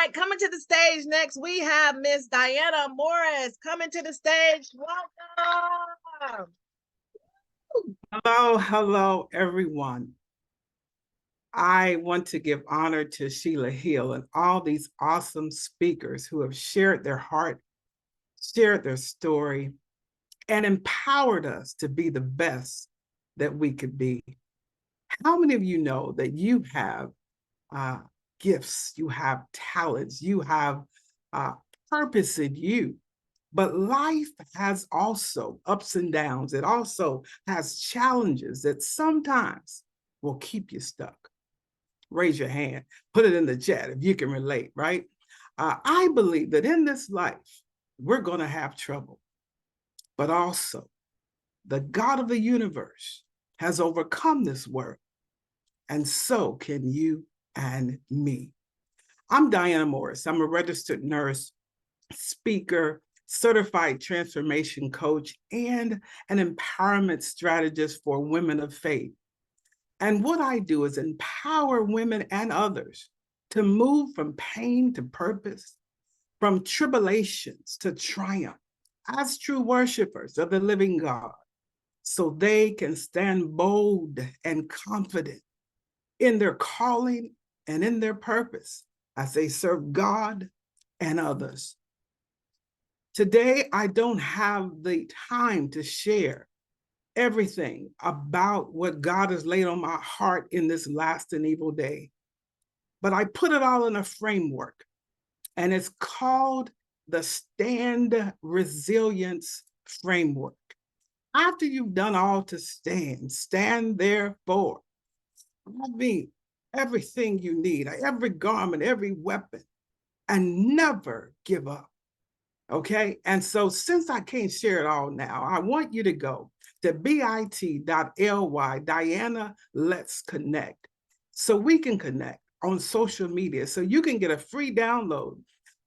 right, coming to the stage next, we have Miss Diana Morris coming to the stage. Welcome. Hello, everyone. I want to give honor to Sheila Hill and all these awesome speakers who have shared their heart, shared their story, and empowered us to be the best that we could be. How many of you know that you have gifts, you have talents, you have purpose in you? But life has also ups and downs. It also has challenges that sometimes will keep you stuck. Raise your hand, put it in the chat if you can relate, right? I believe that in this life, we're going to have trouble, but also the God of the universe has overcome this world, and so can you and me. I'm Diana Morris. I'm a registered nurse, speaker, certified transformation coach, and an empowerment strategist for women of faith. And what I do is empower women and others to move from pain to purpose, from tribulations to triumph, as true worshipers of the living God, so they can stand bold and confident in their calling and in their purpose as they serve God and others. Today, I don't have the time to share everything about what God has laid on my heart in this last and evil day, but I put it all in a framework, and it's called the Stand Resilience Framework. After you've done all to stand therefore. I mean, everything you need, every garment, every weapon, and never give up. Okay. And so since I can't share it all now, I want you to go to bit.ly, Diana, let's connect. So we can connect on social media. So you can get a free download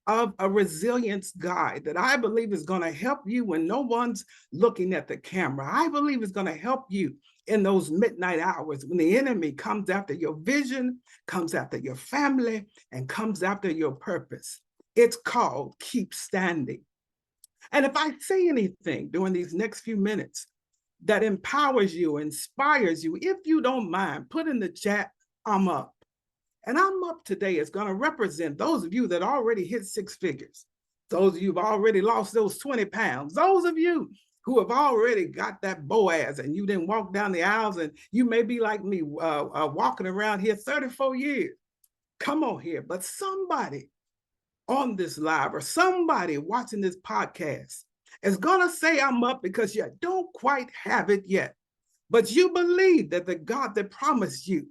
of a resilience guide that I believe is going to help you when no one's looking at the camera. I believe it's going to help you in those midnight hours when the enemy comes after your vision, comes after your family, and comes after your purpose. It's called Keep Standing. And if I say anything during these next few minutes that empowers you, inspires you, if you don't mind, put in the chat, I'm up. And I'm up today is going to represent those of you that already hit six figures, those of you who've already lost those 20 pounds, those of you who have already got that Boaz and you didn't walk down the aisles, and you may be like me, walking around here 34 years. Come on here. But somebody on this live or somebody watching this podcast is going to say I'm up because you don't quite have it yet, but you believe that the God that promised you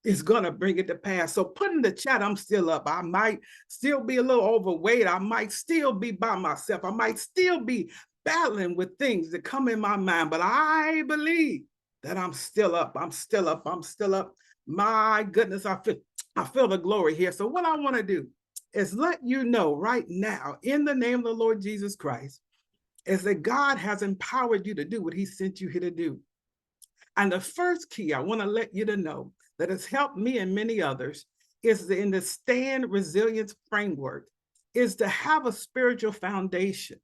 is going to bring it to pass. So put in the chat, I'm still up. I might still be a little overweight. I might still be by myself. I might still be battling with things that come in my mind, but I believe that I'm still up. I'm still up. I'm still up. My goodness, I feel the glory here. So what I want to do is let you know right now, in the name of the Lord Jesus Christ, is that God has empowered you to do what he sent you here to do. And the first key I want to let you to know that has helped me and many others is in the Stand Resilience Framework is to have a spiritual foundation.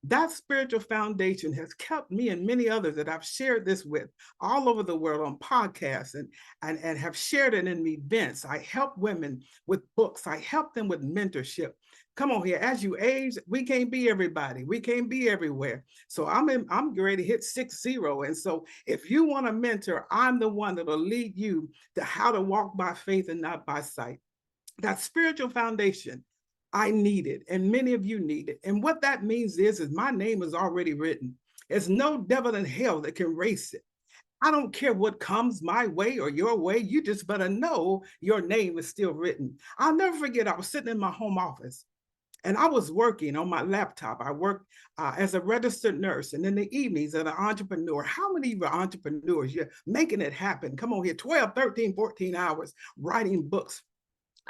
That spiritual foundation has kept me and many others that I've shared this with all over the world on podcasts and have shared it in events. I help women with books. I help them with mentorship. Come on here. As you age, we can't be everybody. We can't be everywhere. So I'm ready to hit 6-0. And so if you want a mentor, I'm the one that will lead you to how to walk by faith and not by sight. That spiritual foundation, I need it, and many of you need it. And what that means is my name is already written. There's no devil in hell that can erase it. I don't care what comes my way or your way. You just better know your name is still written. I'll never forget, I was sitting in my home office and I was working on my laptop. I worked as a registered nurse, and in the evenings as an entrepreneur. How many of you are entrepreneurs? You're making it happen. Come on here, 12, 13, 14 hours writing books.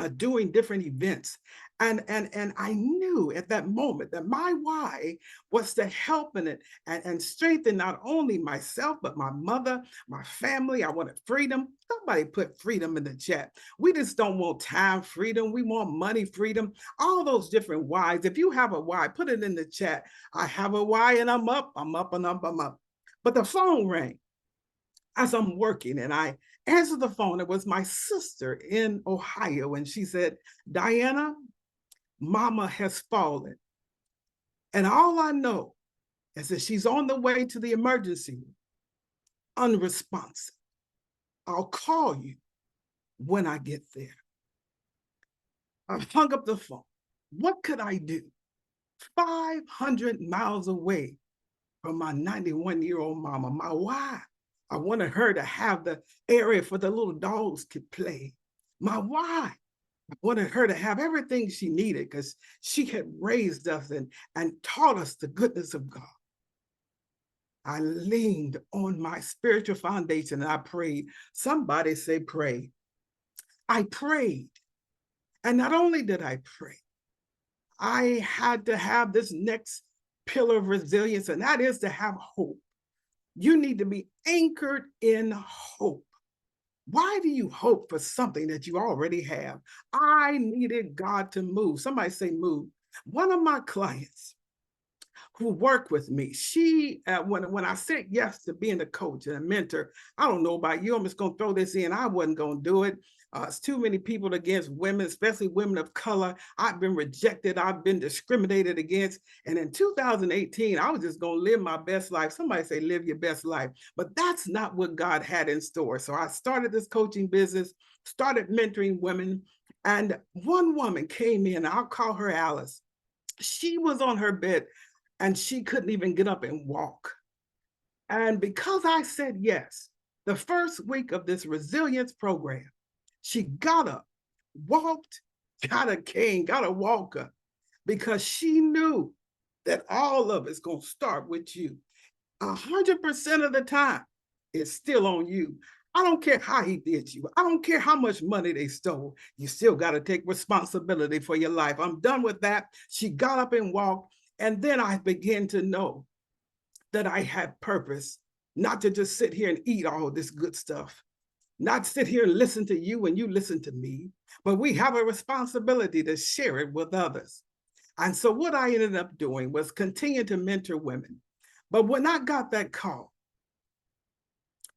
doing different events. And I knew at that moment that my why was to help and strengthen not only myself, but my mother, my family. I wanted freedom. Somebody put freedom in the chat. We just don't want time freedom. We want money freedom. All those different whys. If you have a why, put it in the chat. I have a why and I'm up and up. But the phone rang as I'm working, and I answered the phone. It was my sister in Ohio, and she said, Diana, Mama has fallen. And all I know is that she's on the way to the emergency room, unresponsive. I'll call you when I get there. I hung up the phone. What could I do? 500 miles away from my 91-year-old mama. My why? I wanted her to have the area for the little dogs could play. My why? I wanted her to have everything she needed because she had raised us and taught us the goodness of God. I leaned on my spiritual foundation and I prayed. Somebody say pray. I prayed. And not only did I pray, I had to have this next pillar of resilience, and that is to have hope. You need to be anchored in hope. Why do you hope for something that you already have? I needed God to move. Somebody say move. One of my clients who work with me, she, when I said yes to being a coach and a mentor, I don't know about you, I'm just going to throw this in. I wasn't going to do it. It's too many people against women, especially women of color. I've been rejected. I've been discriminated against. And in 2018, I was just going to live my best life. Somebody say, live your best life. But that's not what God had in store. So I started this coaching business, started mentoring women. And one woman came in, I'll call her Alice. She was on her bed and she couldn't even get up and walk. And because I said yes, the first week of this resilience program, she got up, walked, got a cane, got a walker, because she knew that all of it's going to start with you. 100% of the time, it's still on you. I don't care how he did you. I don't care how much money they stole. You still got to take responsibility for your life. I'm done with that. She got up and walked. And then I began to know that I had purpose, not to just sit here and eat all this good stuff, not sit here and listen to you and you listen to me, but we have a responsibility to share it with others. And so what I ended up doing was continue to mentor women. But when I got that call,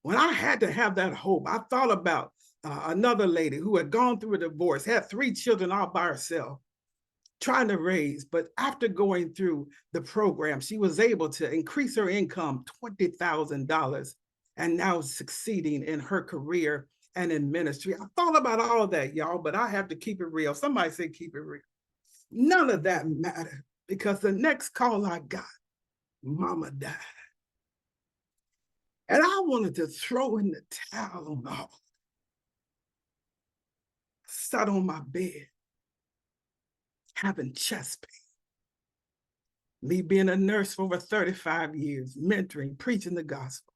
when I had to have that hope, I thought about another lady who had gone through a divorce, had 3 children all by herself, trying to raise, but after going through the program, she was able to increase her income $20,000 and now succeeding in her career and in ministry. I thought about all that, y'all, but I have to keep it real. Somebody say keep it real. None of that mattered because the next call I got, Mama died. And I wanted to throw in the towel on all. I sat on my bed, having chest pain. Me being a nurse for over 35 years, mentoring, preaching the gospel,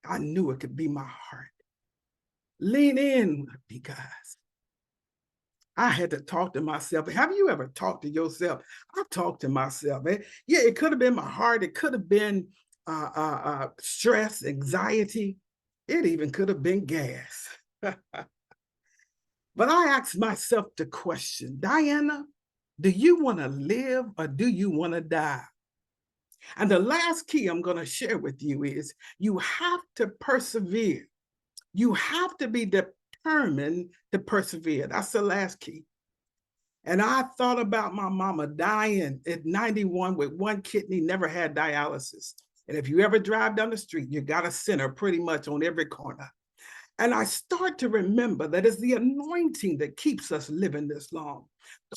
I knew it could be my heart. Lean in with me, guys. I had to talk to myself. Have you ever talked to yourself? I talked to myself. Yeah, it could have been my heart. It could have been stress, anxiety. It even could have been gas. But I asked myself the question, Diana, do you want to live or do you want to die? And the last key I'm going to share with you is you have to persevere. You have to be determined to persevere. That's the last key. And I thought about my mama dying at 91 with 1 kidney, never had dialysis. And if you ever drive down the street, you got a center pretty much on every corner. And I start to remember that it's the anointing that keeps us living this long.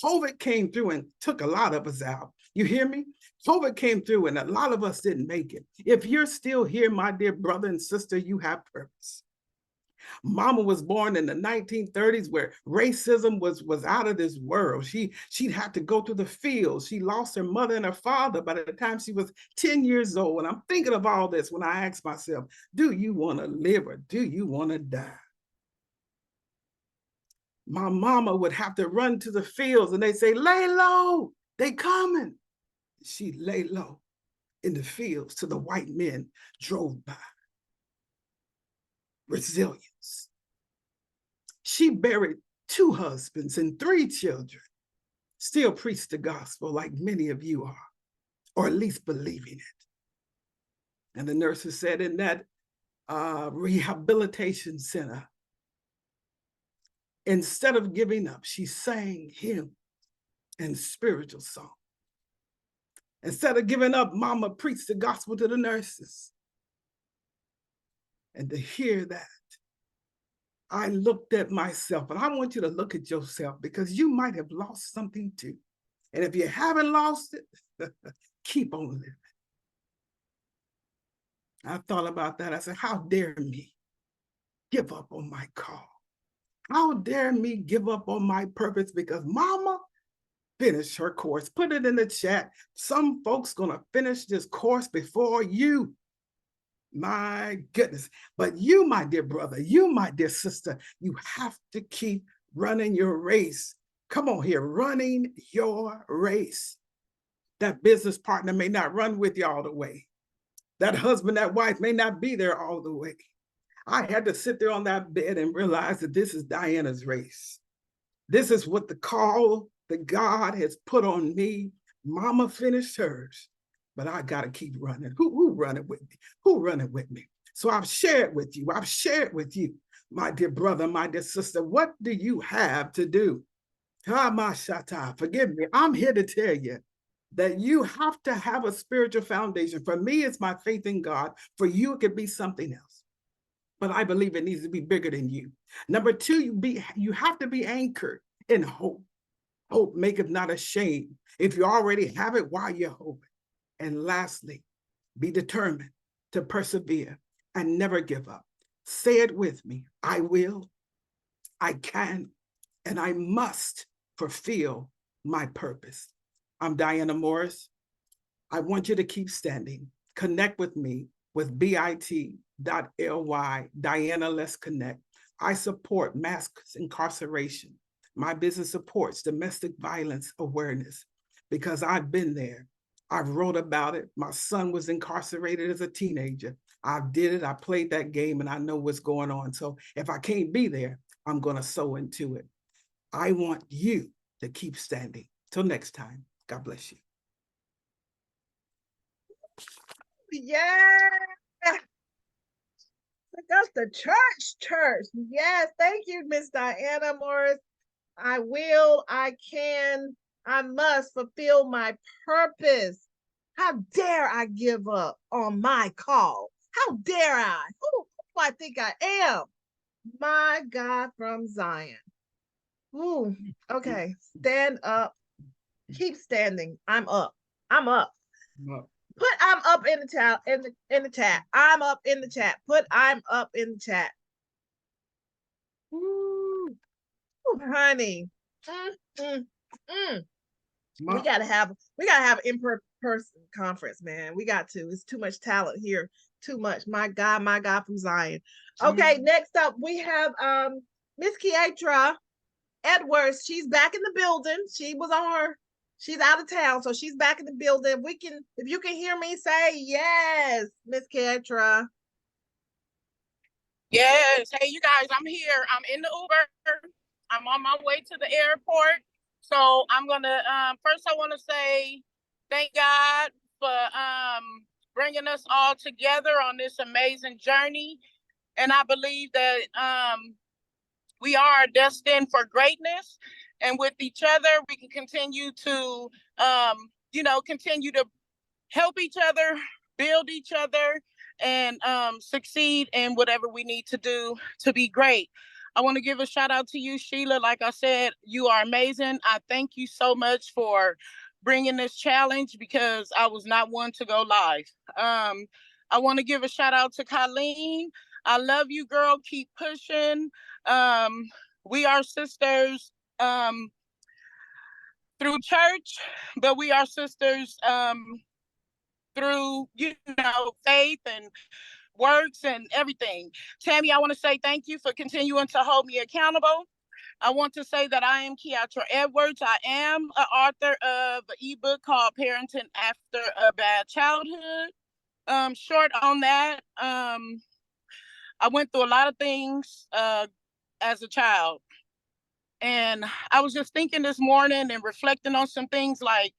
COVID came through and took a lot of us out. You hear me? COVID came through and a lot of us didn't make it. If you're still here, my dear brother and sister, you have purpose. Mama was born in the 1930s where racism was out of this world. She'd had to go to the fields. She lost her mother and her father by the time she was 10 years old. And I'm thinking of all this when I ask myself, do you want to live or do you want to die? My mama would have to run to the fields and they say, lay low, they coming. She'd lay low in the fields till the white men drove by. Resilience. She buried 2 husbands and 3 children, still preached the gospel like many of you are, or at least believing it. And the nurses said in that rehabilitation center, instead of giving up, she sang hymn and spiritual song. Instead of giving up, mama preached the gospel to the nurses. And to hear that, I looked at myself, and I want you to look at yourself because you might have lost something too. And if you haven't lost it, keep on living. I thought about that. I said, how dare me give up on my call? How dare me give up on my purpose because mama finished her course. Put it in the chat. Some folks gonna finish this course before you. My goodness. But you, my dear brother, you, my dear sister, you have to keep running your race. Come on here, running your race. That business partner may not run with you all the way. That husband, that wife may not be there all the way. I had to sit there on that bed and realize that this is Diana's race. This is what the call that God has put on me. Mama finished hers, but I got to keep running. Who running with me? Who running with me? So I've shared with you. I've shared with you, my dear brother, my dear sister, what do you have to do? Forgive me. I'm here to tell you that you have to have a spiritual foundation. For me, it's my faith in God. For you, it could be something else. But I believe it needs to be bigger than you. Number 2, you have to be anchored in hope. Hope maketh not ashamed. If you already have it, why are you hoping? And lastly, be determined to persevere and never give up. Say it with me. I will, I can, and I must fulfill my purpose. I'm Diana Morris. I want you to keep standing. Connect with me with bit.ly, Diana Let's Connect. I support mass incarceration. My business supports domestic violence awareness because I've been there. I've wrote about it. My son was incarcerated as a teenager. I did it. I played that game and I know what's going on. So if I can't be there, I'm going to sow into it. I want you to keep standing. Till next time, God bless you. Yeah. That's the church. Yes, thank you, Miss Diana Morris. I will, I can, I must fulfill my purpose. How dare I give up on my call? How dare I? Who do I think I am? My God from Zion. Ooh, okay. Stand up. Keep standing. I'm up. I'm up. Put I'm up in the chat in the chat. I'm up in the chat. Put I'm up in the chat. Ooh, honey. We gotta have an in-person conference, man. We got to. It's too much talent here. Too much. My God from Zion. Okay, next up we have Miss Keyatra Edwards. She's back in the building. She's out of town, so she's back in the building. If you can hear me, say yes, Miss Keyatra. Yes. Hey, you guys, I'm here. I'm in the Uber. I'm on my way to the airport. So I'm going to, first I want to say thank God for bringing us all together on this amazing journey. And I believe that we are destined for greatness. And with each other, we can continue to, continue to help each other, build each other, and succeed in whatever we need to do to be great. I want to give a shout out to you, Sheila. Like I said, you are amazing. I thank you so much for bringing this challenge because I was not one to go live. I want to give a shout out to Colleen. I love you, girl. Keep pushing. We are sisters through church, but we are sisters through, faith and works and everything. Tammy, I want to say thank you for continuing to hold me accountable. I want to say that I am Keyatra Edwards. I am an author of an ebook called Parenting After a Bad Childhood. Short on that, I went through a lot of things as a child. And I was just thinking this morning and reflecting on some things like,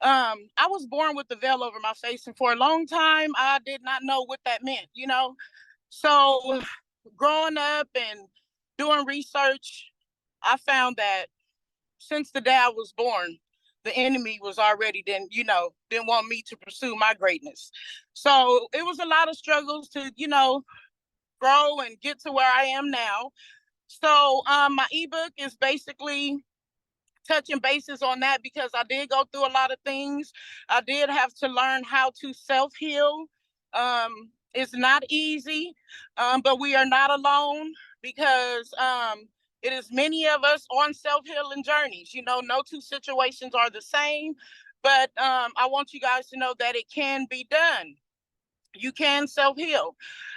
I was born with the veil over my face, and for a long time, I did not know what that meant, you know? So growing up and doing research, I found that since the day I was born, the enemy was already didn't want me to pursue my greatness. So it was a lot of struggles to, grow and get to where I am now. So my ebook is basically touching bases on that because I did go through a lot of things. I did have to learn how to self-heal. It's not easy, but we are not alone because it is many of us on self-healing journeys. No two situations are the same, but I want you guys to know that it can be done. You can self-heal.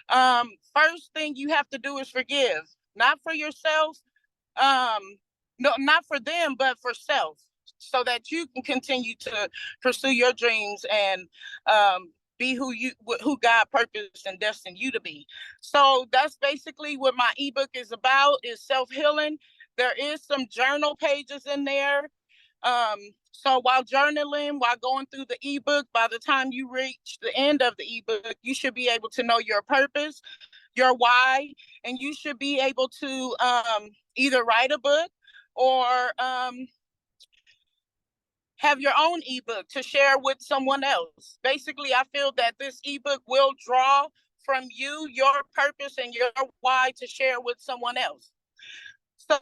First thing you have to do is forgive, not for yourself, no, not for them, but for self, so that you can continue to pursue your dreams and be who God purposed and destined you to be. So that's basically what my ebook is about, is self-healing. There is some journal pages in there. So while journaling, while going through the ebook, by the time you reach the end of the ebook, you should be able to know your purpose, your why, and you should be able to either write a book or have your own ebook to share with someone else. Basically, I feel that this ebook will draw from you your purpose and your why to share with someone else. So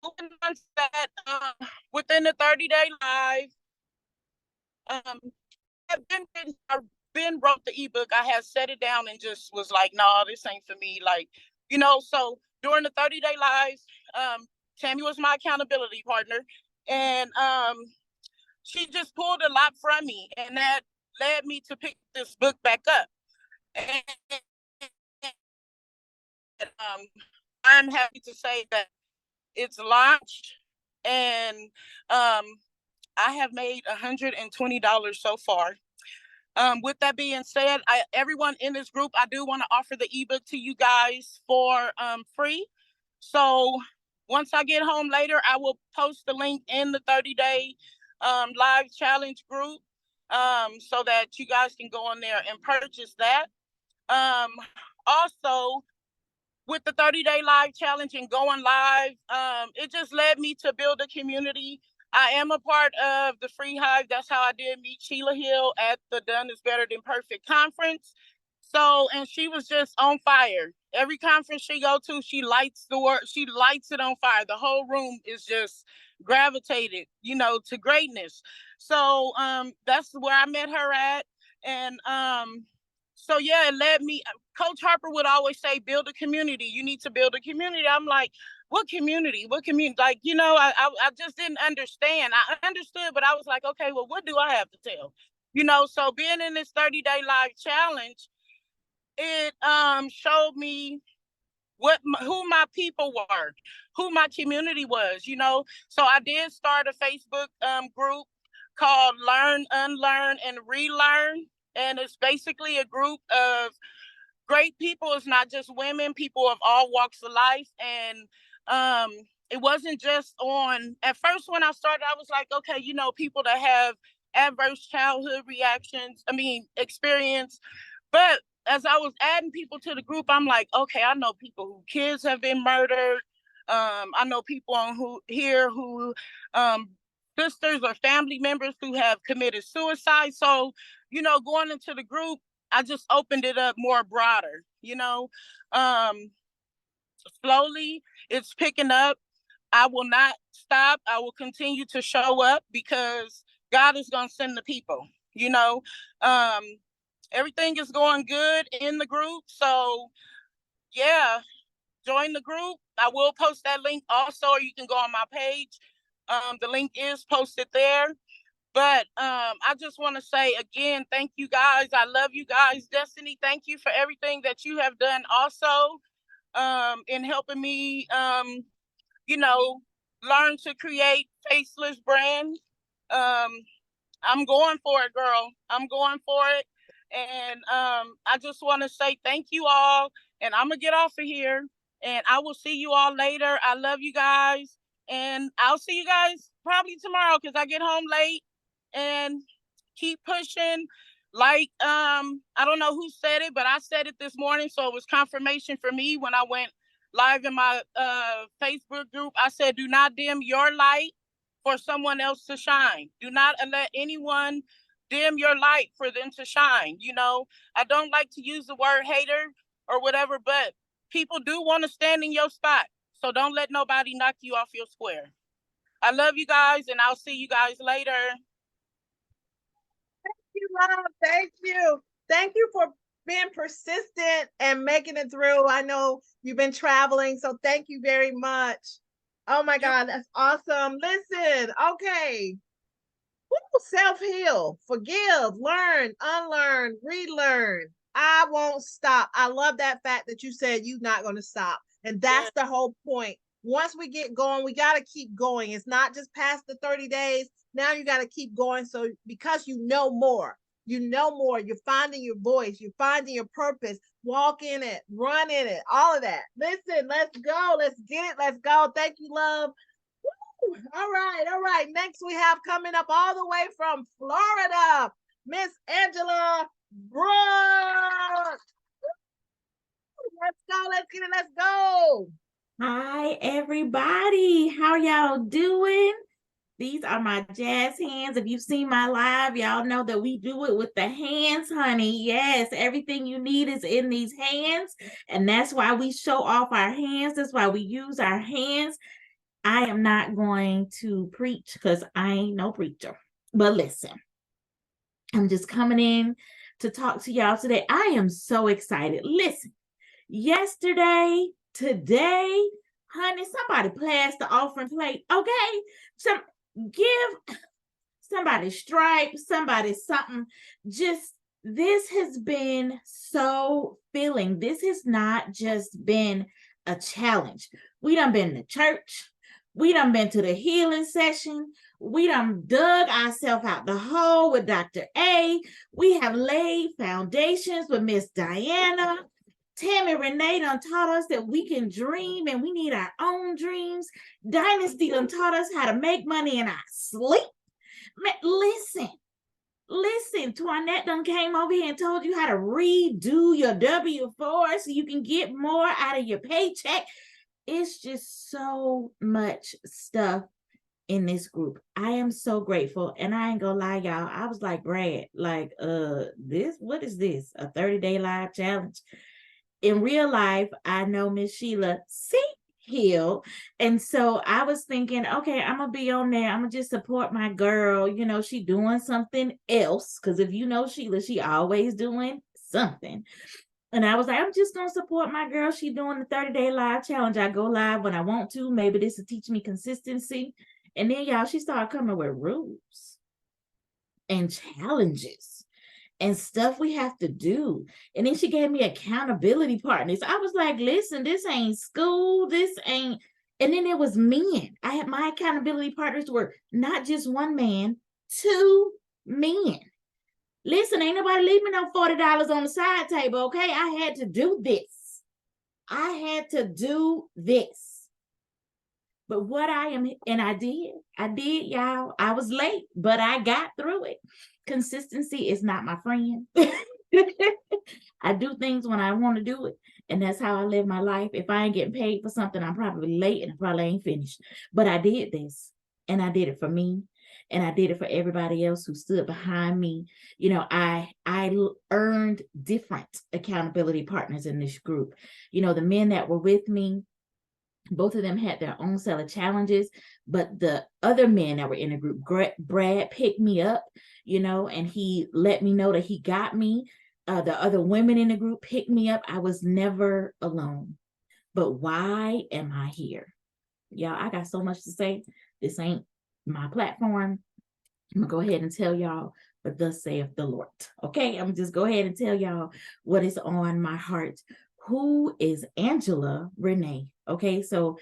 moving on to that, within the 30-day live, I've been wrote the ebook. I had set it down and just was like, no, this ain't for me. Like, so during the 30-day lives, Tammy was my accountability partner. And she just pulled a lot from me. And that led me to pick this book back up. And I'm happy to say that it's launched. And I have made $120 so far. With that being said, everyone in this group, I do want to offer the ebook to you guys for free. So once I get home later, I will post the link in the 30-day live challenge group so that you guys can go on there and purchase that. Also, with the 30-day live challenge and going live, it just led me to build a community. I am a part of the Free Hive. That's how I did meet Sheila Hill at the Done is Better Than Perfect conference. So, and she was just on fire. Every conference she go to, she lights it on fire. The whole room is just gravitated, to greatness. So, that's where I met her at. And, so yeah, it led me. Coach Harper would always say, build a community. You need to build a community. I'm like, what community? What community? Like, I just didn't understand. I understood, but I was like, okay, well, what do I have to tell? So being in this 30-day live challenge, it showed me who my people were, who my community was, So I did start a Facebook group called Learn, Unlearn, and Relearn. And it's basically a group of great people. It's not just women, people of all walks of life. And it wasn't just at first when I started, I was like, okay, people that have adverse childhood experience. But as I was adding people to the group, I'm like, okay, I know people whose kids have been murdered. I know people who sisters or family members who have committed suicide. So, going into the group, I just opened it up more broader, slowly it's picking up. I will not stop. I will continue to show up because God is going to send the people, everything is going good in the group. So yeah, join the group. I will post that link also, or you can go on my page. The link is posted there. But I just want to say again, thank you guys. I love you guys. Destiny, thank you for everything that you have done also in helping me learn to create faceless brands. I'm going for it, girl. I'm going for it. And I just want to say thank you all. And I'm going to get off of here. And I will see you all later. I love you guys. And I'll see you guys probably tomorrow because I get home late. And keep pushing. Like, I don't know who said it, but I said it this morning. So it was confirmation for me when I went live in my Facebook group. I said, do not dim your light for someone else to shine. Do not let anyone dim your light for them to shine. I don't like to use the word hater or whatever, but people do want to stand in your spot. So don't let nobody knock you off your square. I love you guys, and I'll see you guys later. Thank you, love. Thank you. Thank you for being persistent and making it through. I know you've been traveling, so thank you very much. Oh my God, that's awesome. Listen, okay. Self-heal, forgive, learn, unlearn, relearn. I won't stop. I love that fact that you said you're not going to stop. And that's the whole point. Once we get going, we got to keep going. It's not just past the 30 days. Now you got to keep going. So because you know more, you're finding your voice, you're finding your purpose, walk in it, run in it, all of that. Listen, let's go. Let's get it. Let's go. Thank you, love. All right. Next we have coming up all the way from Florida, Miss Angela Brooks. Let's go. Let's get it. Let's go. Hi, everybody. How y'all doing? These are my jazz hands. If you've seen my live, y'all know that we do it with the hands, honey. Yes, everything you need is in these hands. And that's why we show off our hands. That's why we use our hands. I am not going to preach because I ain't no preacher. But listen, I'm just coming in to talk to y'all today. I am so excited. Listen, yesterday, today, honey, somebody pass the offering plate, okay? Give somebody stripes, somebody something. Just, this has been so filling. This has not just been a challenge. We done been to church. We done been to the healing session. We done dug ourselves out the hole with Dr. A. We have laid foundations with Miss Diana. Tammy Renee done taught us that we can dream and we need our own dreams. Dynasty done taught us how to make money in our sleep. Man, listen, Toinette done came over here and told you how to redo your W-4 so you can get more out of your paycheck. It's just so much stuff in this group. I am so grateful. And I ain't gonna lie, y'all. I was like, Brad, like, what is this? A 30-day live challenge? In real life, I know Miss Sheila heal. And so I was thinking, okay, I'm gonna be on there. I'm gonna just support my girl. She doing something else. Because if you know Sheila, she always doing something. And I was like, I'm just going to support my girl. She doing the 30-day live challenge. I go live when I want to. Maybe this will teach me consistency. And then, y'all, she started coming with rules and challenges and stuff we have to do. And then she gave me accountability partners. I was like, listen, this ain't school. This ain't. And then it was men. I had my accountability partners were not just one man, 2 men. Listen, ain't nobody leaving no $40 on the side table, okay? I had to do this. But what I did, y'all. I was late, but I got through it. Consistency is not my friend. I do things when I want to do it, and that's how I live my life. If I ain't getting paid for something, I'm probably late and I probably ain't finished. But I did this, and I did it for me. And I did it for everybody else who stood behind me. I earned different accountability partners in this group. The men that were with me, both of them had their own set of challenges, but the other men that were in the group, Brad picked me up, and he let me know that he got me. The other women in the group picked me up. I was never alone. But why am I here? Y'all, I got so much to say. This ain't my platform. I'm gonna go ahead and tell y'all what thus saith the Lord. Okay, I'm just go ahead and tell y'all what is on my heart. Who is Angela Renee? Okay, so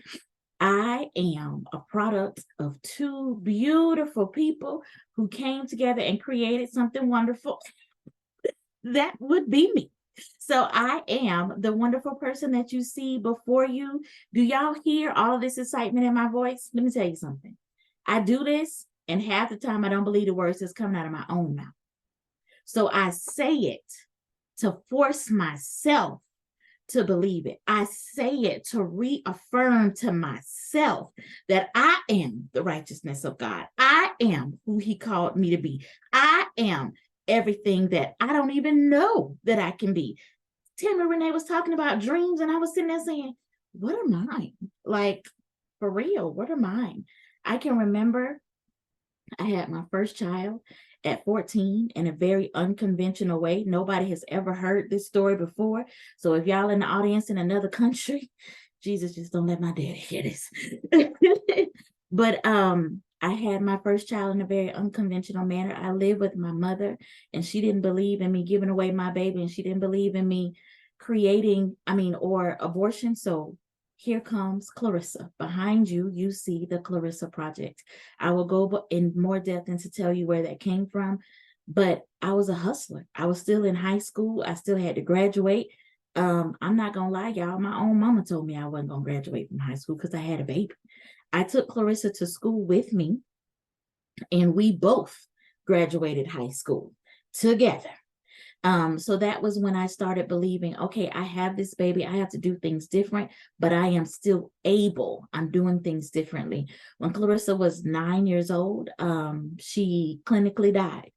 I am a product of two beautiful people who came together and created something wonderful. That would be me. So I am the wonderful person that you see before you. Do y'all hear all of this excitement in my voice? Let me tell you something. I do this, and half the time I don't believe the words that's coming out of my own mouth. So I say it to force myself to believe it. I say it to reaffirm to myself that I am the righteousness of God. I am who he called me to be. I am everything that I don't even know that I can be. Tammy Renee was talking about dreams, and I was sitting there saying, what are mine? Like, for real, what are mine? I can remember I had my first child at 14 in a very unconventional way. Nobody has ever heard this story before. So if y'all in the audience in another country, Jesus, just don't let my daddy hear this. But I had my first child in a very unconventional manner. I lived with my mother, and she didn't believe in me giving away my baby, and she didn't believe in me or abortion. So here comes Clarissa. Behind you, you see the Clarissa Project. I will go in more depth into tell you where that came from, but I was a hustler. I was still in high school. I still had to graduate. I'm not gonna lie, y'all. My own mama told me I wasn't gonna graduate from high school because I had a baby. I took Clarissa to school with me, and we both graduated high school together. So that was when I started believing, okay, I have this baby, I have to do things different, but I am still able. I'm doing things differently. When Clarissa was 9 years old, she clinically died.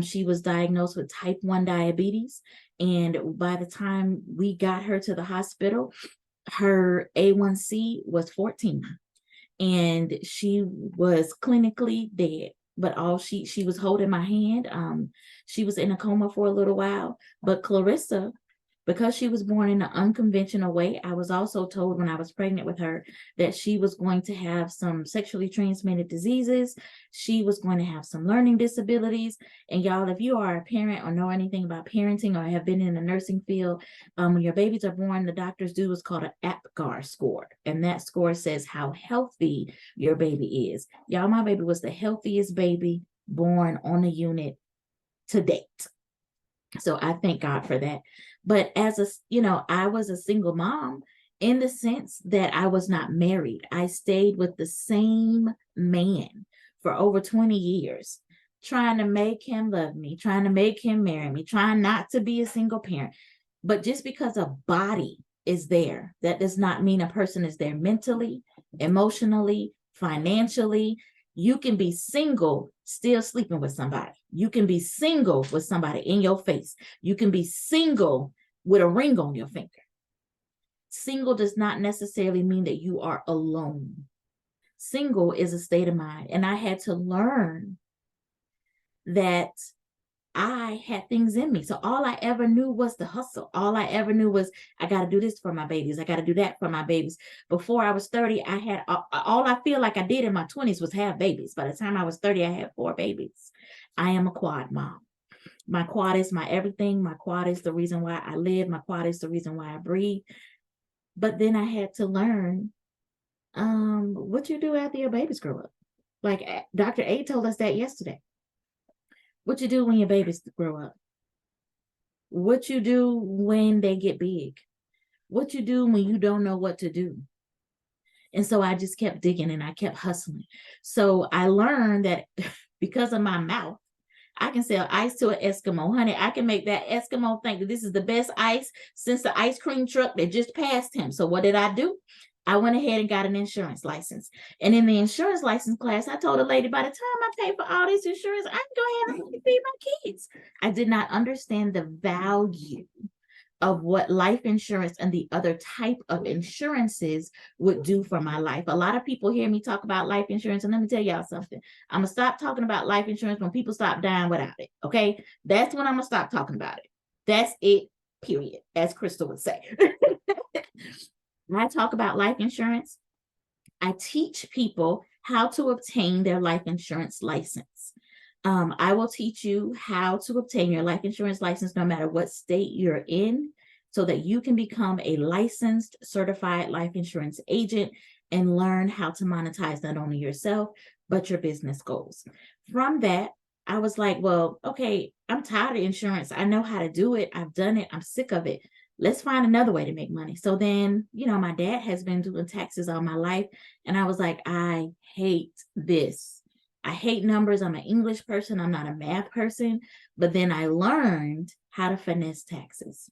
She was diagnosed with type 1 diabetes. And by the time we got her to the hospital, her A1C was 14. And she was clinically dead. But all she was holding my hand. She was in a coma for a little while. But Clarissa, because she was born in an unconventional way, I was also told when I was pregnant with her that she was going to have some sexually transmitted diseases. She was going to have some learning disabilities. And y'all, if you are a parent or know anything about parenting or have been in the nursing field, when your babies are born, the doctors do what's called an APGAR score. And that score says how healthy your baby is. Y'all, my baby was the healthiest baby born on the unit to date. So I thank God for that. But as I was a single mom in the sense that I was not married. I stayed with the same man for over 20 years, trying to make him love me, trying to make him marry me, trying not to be a single parent. But just because a body is there, that does not mean a person is there mentally, emotionally, financially. You can be single, still sleeping with somebody. You can be single with somebody in your face. You can be single with a ring on your finger. Single does not necessarily mean that you are alone. Single is a state of mind. And I had to learn that I had things in me. So all I ever knew was the hustle. All I ever knew was I got to do this for my babies. I got to do that for my babies. Before I was 30, I had all I feel like I did in my 20s was have babies. By the time I was 30, I had 4 babies. I am a quad mom. My quad is my everything. My quad is the reason why I live. My quad is the reason why I breathe. But then I had to learn what you do after your babies grow up. Like Dr. A told us that yesterday. What you do when your babies grow up. What you do when they get big. What you do when you don't know what to do. And so I just kept digging and I kept hustling. So I learned that because of my mouth, I can sell ice to an Eskimo. Honey, I can make that Eskimo think that this is the best ice since the ice cream truck that just passed him. So what did I do? I went ahead and got an insurance license. And in the insurance license class, I told a lady, by the time I pay for all this insurance, I can go ahead and feed my kids. I did not understand the value of what life insurance and the other type of insurances would do for my life. A lot of people hear me talk about life insurance, and let me tell y'all something. I'm gonna stop talking about life insurance when people stop dying without it, okay? That's when I'm gonna stop talking about it. That's it, period, as Crystal would say. I talk about life insurance. I teach people how to obtain their life insurance license. I will teach you how to obtain your life insurance license no matter what state you're in, so that you can become a licensed, certified life insurance agent and learn how to monetize not only yourself, but your business goals. From that, I was like, well, okay, I'm tired of insurance. I know how to do it. I've done it. I'm sick of it. Let's find another way to make money. So then, my dad has been doing taxes all my life. And I was like, I hate this. I hate numbers. I'm an English person. I'm not a math person. But then I learned how to finesse taxes.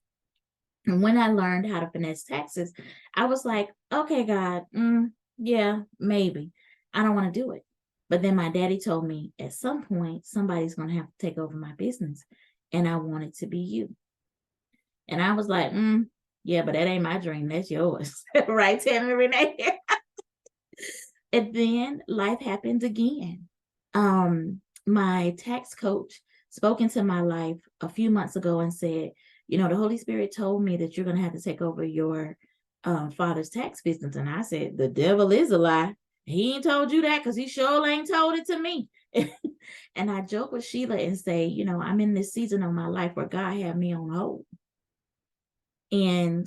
And when I learned how to finesse taxes, I was like, okay, God, yeah, maybe. I don't want to do it. But then my daddy told me at some point, somebody's going to have to take over my business. And I want it to be you. And I was like, yeah, but that ain't my dream. That's yours. Right, Tammy Renee? And then life happened again. My tax coach spoke into my life a few months ago and said, the Holy Spirit told me that you're going to have to take over your father's tax business. And I said, the devil is a lie. He ain't told you that because he sure ain't told it to me. And I joke with Sheila and say, I'm in this season of my life where God had me on hold. And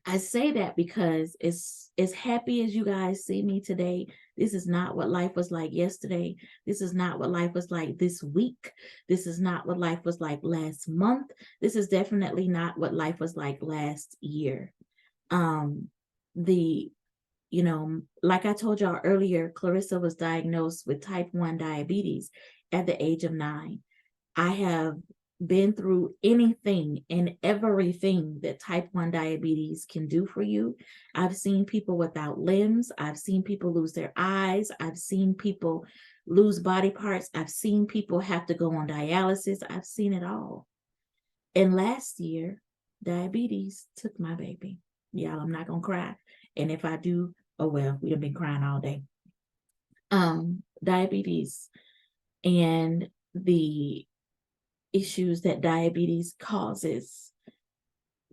I say that because as happy as you guys see me today, this is not what life was like yesterday. This is not what life was like this week. This is not what life was like last month. This is definitely not what life was like last year. Like I told y'all earlier, Clarissa was diagnosed with type 1 diabetes at the age of 9. I have been through anything and everything that type 1 diabetes can do for you. I've seen people without limbs. I've seen people lose their eyes. I've seen people lose body parts. I've seen people have to go on dialysis. I've seen it all. And last year, diabetes took my baby. Y'all, I'm not going to cry. And if I do, oh well, we've been crying all day. Diabetes and the issues that diabetes causes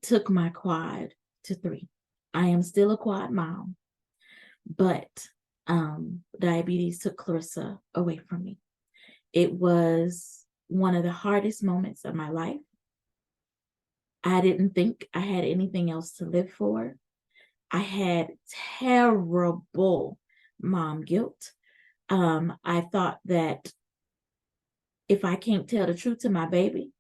took my quad to 3. I am still a quad mom, but diabetes took Clarissa away from me. It was one of the hardest moments of my life. I didn't think I had anything else to live for. I had terrible mom guilt. I thought that if I can't tell the truth to my baby,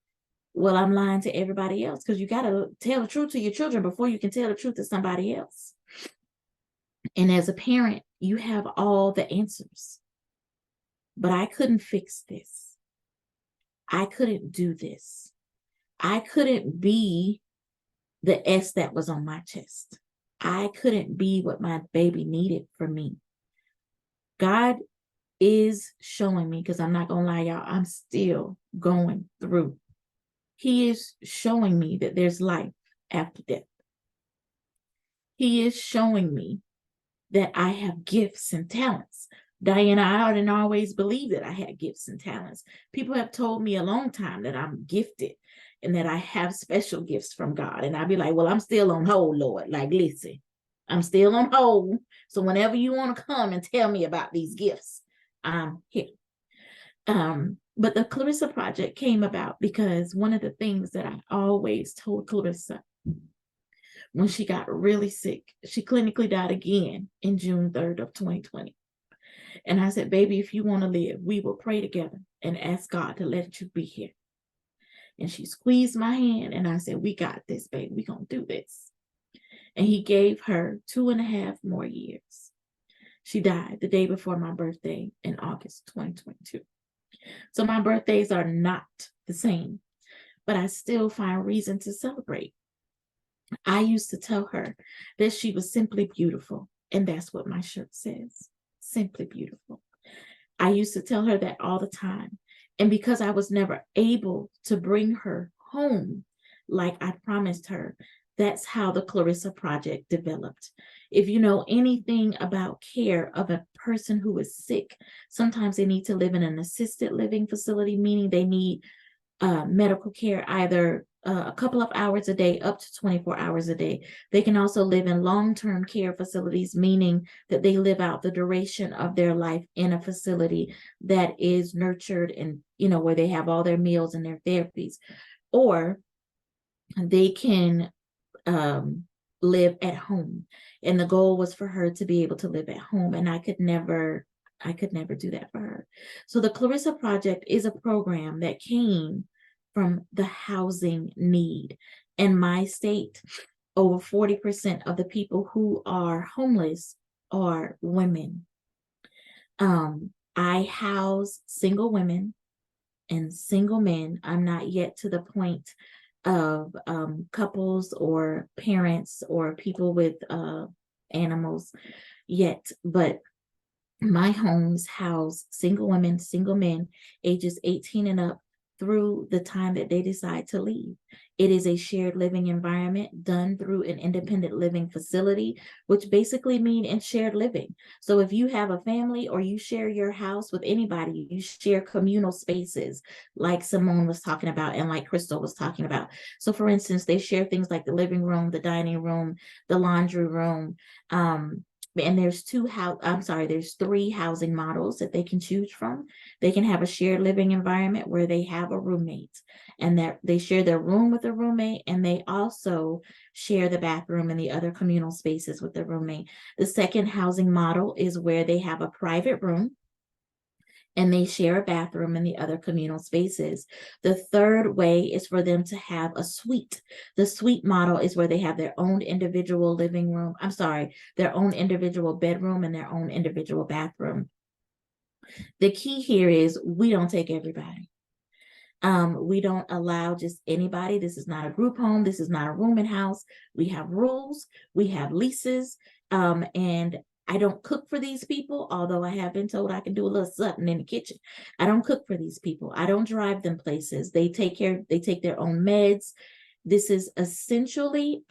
well, I'm lying to everybody else, because you got to tell the truth to your children before you can tell the truth to somebody else. And as a parent, you have all the answers. But I couldn't fix this. I couldn't do this. I couldn't be the S that was on my chest. I couldn't be what my baby needed from me. God is showing me, because I'm not going to lie, y'all, I'm still going through. He is showing me that there's life after death. He is showing me that I have gifts and talents. Diana, I didn't always believe that I had gifts and talents. People have told me a long time that I'm gifted and that I have special gifts from God. And I'd be like, well, I'm still on hold, Lord. Like, listen, I'm still on hold. So whenever you want to come and tell me about these gifts, I'm here. But the Clarissa Project came about because one of the things that I always told Clarissa when she got really sick, she clinically died again in June 3rd of 2020. And I said, baby, if you want to live, we will pray together and ask God to let you be here. And she squeezed my hand and I said, we got this, baby. We're going to do this. And he gave her 2.5 more years. She died the day before my birthday in August 2022. So my birthdays are not the same, but I still find reason to celebrate. I used to tell her that she was simply beautiful, and that's what my shirt says, simply beautiful. I used to tell her that all the time, and because I was never able to bring her home like I promised her, that's how the Clarissa Project developed. If you know anything about care of a person who is sick, sometimes they need to live in an assisted living facility, meaning they need medical care either a couple of hours a day up to 24 hours a day. They can also live in long-term care facilities, meaning that they live out the duration of their life in a facility that is nurtured and, where they have all their meals and their therapies. Or they can live at home. And the goal was for her to be able to live at home. And I could never do that for her. So the Clarissa Project is a program that came from the housing need. In my state, over 40% of the people who are homeless are women. I house single women and single men. I'm not yet to the point of couples or parents or people with animals yet, but my homes house single women, single men, ages 18 and up, through the time that they decide to leave. It is a shared living environment done through an independent living facility, which basically means in shared living. So if you have a family or you share your house with anybody, you share communal spaces like Simone was talking about and like Crystal was talking about. So for instance, they share things like the living room, the dining room, the laundry room, and there's three housing models that they can choose from. They can have a shared living environment where they have a roommate and that they share their room with a roommate, and they also share the bathroom and the other communal spaces with the roommate. The second housing model is where they have a private room and they share a bathroom and the other communal spaces. The third way is for them to have a suite. The suite model is where they have their own individual their own individual bedroom and their own individual bathroom. The key here is we don't take everybody. We don't allow just anybody. This is not a group home. This is not a rooming house. We have rules. We have leases. And I don't cook for these people, although I have been told I can do a little something in the kitchen. I don't cook for these people. I don't drive them places. They take their own meds. This is essentially,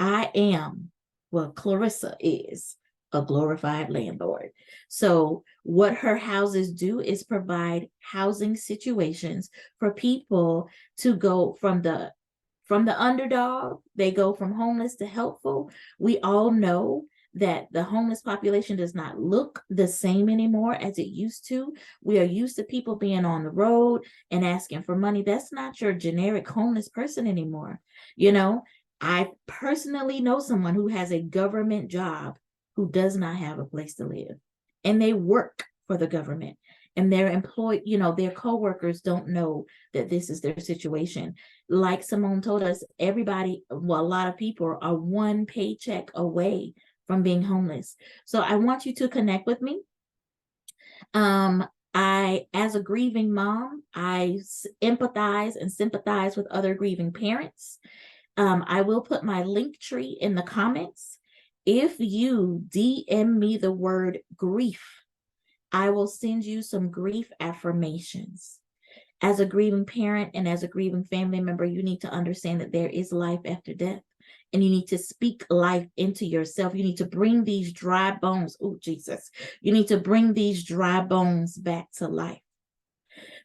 Clarissa is a glorified landlord. So what her houses do is provide housing situations for people to go from the underdog. They go from homeless to helpful. We all know that the homeless population does not look the same anymore as it used to. We are used to people being on the road and asking for money. That's not your generic homeless person anymore. You know, I personally know someone who has a government job who does not have a place to live, and they work for the government, and their employed, their coworkers don't know that this is their situation. Like Simone told us, a lot of people are one paycheck away from being homeless. So I want you to connect with me. As a grieving mom, I empathize and sympathize with other grieving parents. I will put my link tree in the comments. If you DM me the word grief, I will send you some grief affirmations. As a grieving parent and as a grieving family member, you need to understand that there is life after death. And you need to speak life into yourself. You need to bring these dry bones. Oh, Jesus. You need to bring these dry bones back to life.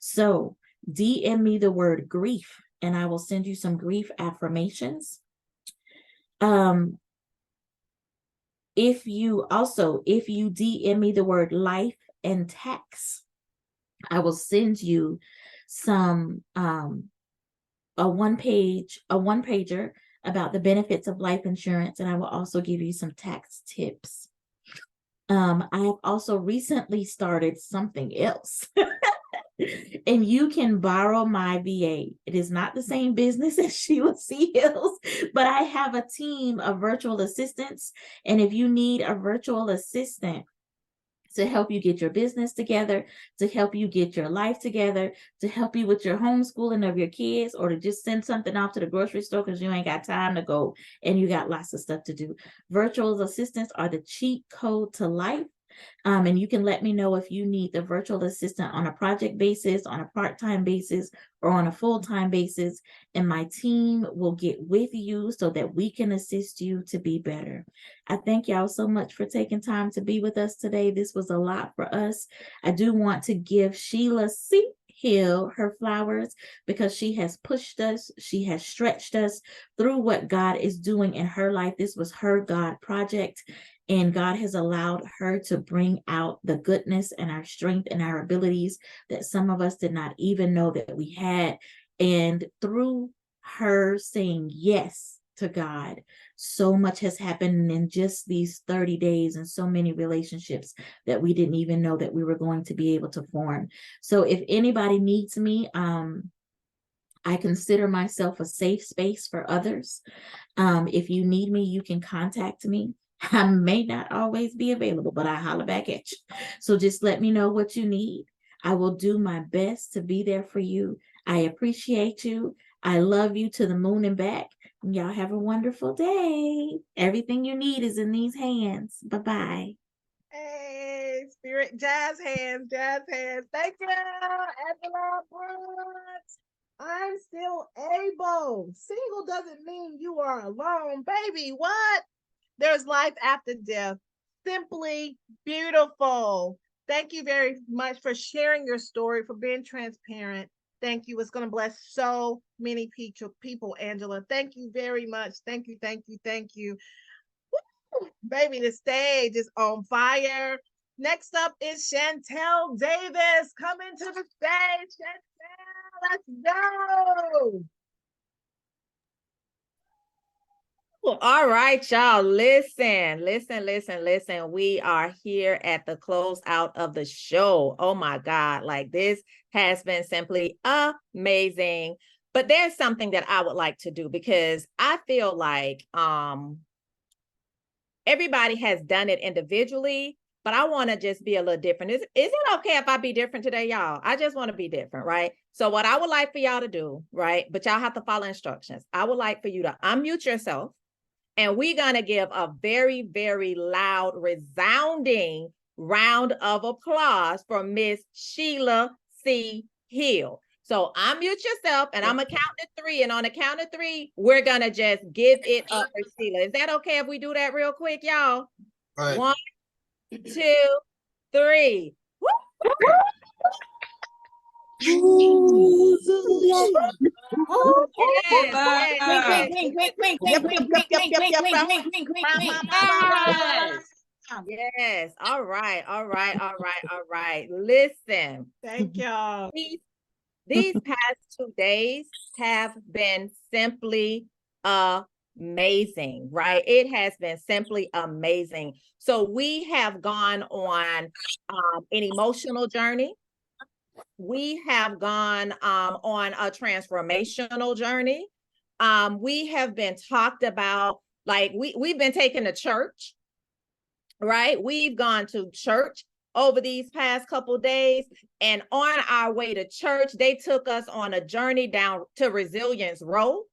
So DM me the word grief, and I will send you some grief affirmations. If you DM me the word life and tax, I will send you some a one-pager about the benefits of life insurance, and I will also give you some tax tips. I have also recently started something else. And you can borrow my VA. It is not the same business as Sheila C. Hills, but I have a team of virtual assistants. And if you need a virtual assistant to help you get your business together, to help you get your life together, to help you with your homeschooling of your kids, or to just send something off to the grocery store because you ain't got time to go and you got lots of stuff to do. Virtual assistants are the cheat code to life. And you can let me know if you need the virtual assistant on a project basis, on a part-time basis, or on a full-time basis, and my team will get with you so that we can assist you to be better. I thank y'all so much for taking time to be with us today. This was a lot for us. I do want to give Sheila C. Hill her flowers because she has pushed us, she has stretched us through what God is doing in her life. This was her God project, and God has allowed her to bring out the goodness and our strength and our abilities that some of us did not even know that we had. And through her saying yes to God. So much has happened in just these 30 days, and so many relationships that we didn't even know that we were going to be able to form. So if anybody needs me, I consider myself a safe space for others. If you need me, you can contact me. I may not always be available, but I holler back at you. So just let me know what you need. I will do my best to be there for you. I appreciate you. I love you to the moon and back. Y'all have a wonderful day. Everything you need is in these hands. Bye-bye. Hey, spirit, jazz hands, jazz hands. Thank you, Angela Brooks. I'm still able. Single doesn't mean you are alone, baby. What? There's life after death. Simply beautiful. Thank you very much for sharing your story, for being transparent. Thank you. It's going to bless so many people, Angela. Thank you very much. Thank you, thank you, thank you. Woo! Baby, the stage is on fire. Next up is Chantelle Davis. Coming to the stage. Chantelle, let's go. All right, y'all. Listen. We are here at the closeout of the show. Oh my God. Like, this has been simply amazing. But there's something that I would like to do, because I feel like everybody has done it individually, but I want to just be a little different. Is it okay if I be different today, y'all? I just want to be different, right? So what I would like for y'all to do, right? But y'all have to follow instructions. I would like for you to unmute yourself. And we're going to give a very, very loud, resounding round of applause for Miss Sheila C. Hill. So unmute yourself, and I'm going to count to 3. And on the count of 3, we're going to just give it up for Sheila. Is that okay if we do that real quick, y'all? Right. 1, 2, 3. Woo! Yes. All right. Listen. Thank y'all. These past 2 days have been simply amazing, right? It has been simply amazing. So we have gone on an emotional journey. We have gone on a transformational journey. We have been talked about, like we've been taken to church, right? We've gone to church over these past couple days, and on our way to church, they took us on a journey down to Resilience Road.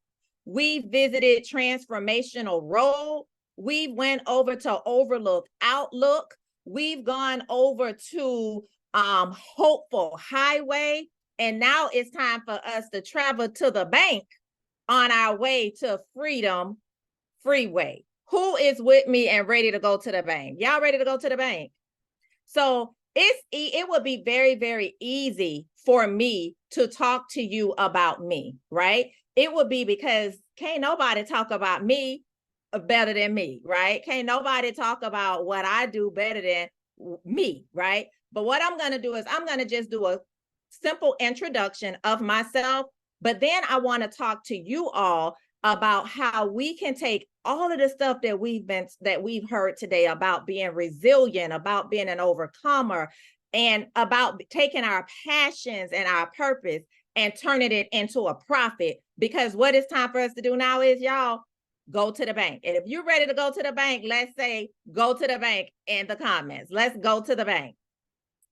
We visited Transformational Road. We went over to Overlook Outlook. We've gone over to Hopeful Highway, and now it's time for us to travel to the bank on our way to Freedom Freeway. Who is with me and ready to go to the bank? Y'all ready to go to the bank? So it would be very, very easy for me to talk to you about me, right? It would be, because can't nobody talk about me better than me, right? Can't nobody talk about what I do better than me, right? But what I'm going to do is I'm going to just do a simple introduction of myself, but then I want to talk to you all about how we can take all of the stuff that we've heard today about being resilient, about being an overcomer, and about taking our passions and our purpose and turning it into a profit. Because what it's time for us to do now is, y'all, go to the bank. And if you're ready to go to the bank, let's say go to the bank in the comments. Let's go to the bank.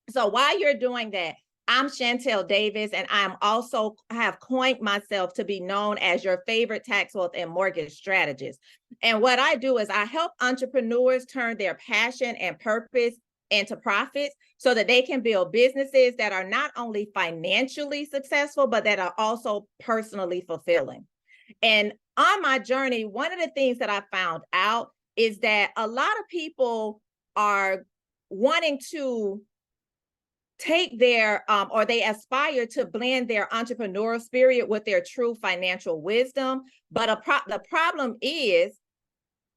So while you're doing that, I'm Chantelle Davis, and I have coined myself to be known as your favorite tax, wealth, and mortgage strategist. And what I do is I help entrepreneurs turn their passion and purpose into profits so that they can build businesses that are not only financially successful, but that are also personally fulfilling. And on my journey, one of the things that I found out is that a lot of people are wanting to take their or they aspire to blend their entrepreneurial spirit with their true financial wisdom. But the problem is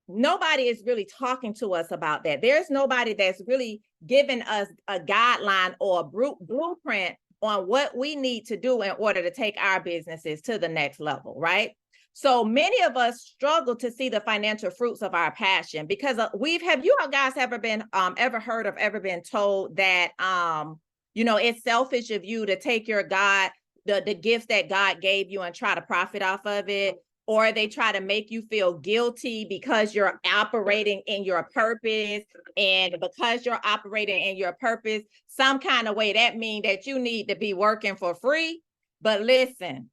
nobody is really talking to us about that. There's nobody that's really giving us a guideline or a blueprint on what we need to do in order to take our businesses to the next level, right? So many of us struggle to see the financial fruits of our passion because have you guys ever been ever been told that it's selfish of you to take your the gifts that God gave you and try to profit off of it, or they try to make you feel guilty because you're operating in your purpose, and because you're operating in your purpose some kind of way, that means that you need to be working for free. But listen,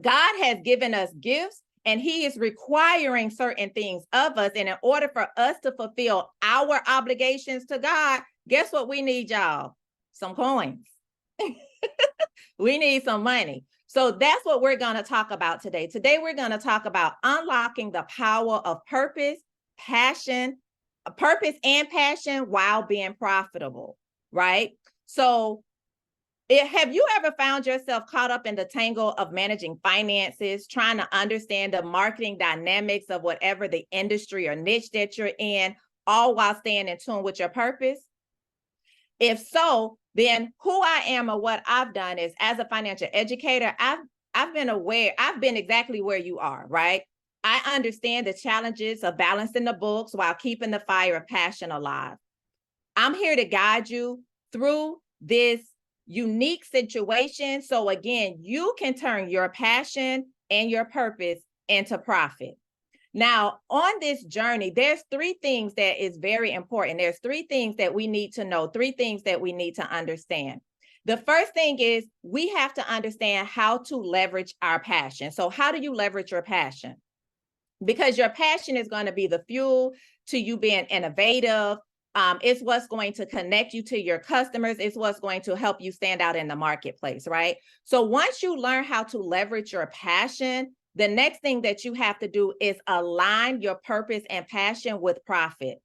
God has given us gifts and he is requiring certain things of us. And in order for us to fulfill our obligations to God, guess what we need, y'all? Some coins. We need some money. So that's what we're going to talk about today. Today, we're going to talk about unlocking the power of purpose and passion while being profitable, right? So have you ever found yourself caught up in the tangle of managing finances, trying to understand the marketing dynamics of whatever the industry or niche that you're in, all while staying in tune with your purpose? If so, then who I am or what I've done is, as a financial educator, I've been exactly where you are, right? I understand the challenges of balancing the books while keeping the fire of passion alive. I'm here to guide you through this unique situation. So again, you can turn your passion and your purpose into profit. Now, on this journey, there's three things that is very important. There's three things that we need to know, three things that we need to understand. The first thing is we have to understand how to leverage our passion. So how do you leverage your passion? Because your passion is going to be the fuel to you being innovative. It's what's going to connect you to your customers. It's what's going to help you stand out in the marketplace, right? So once you learn how to leverage your passion, the next thing that you have to do is align your purpose and passion with profit.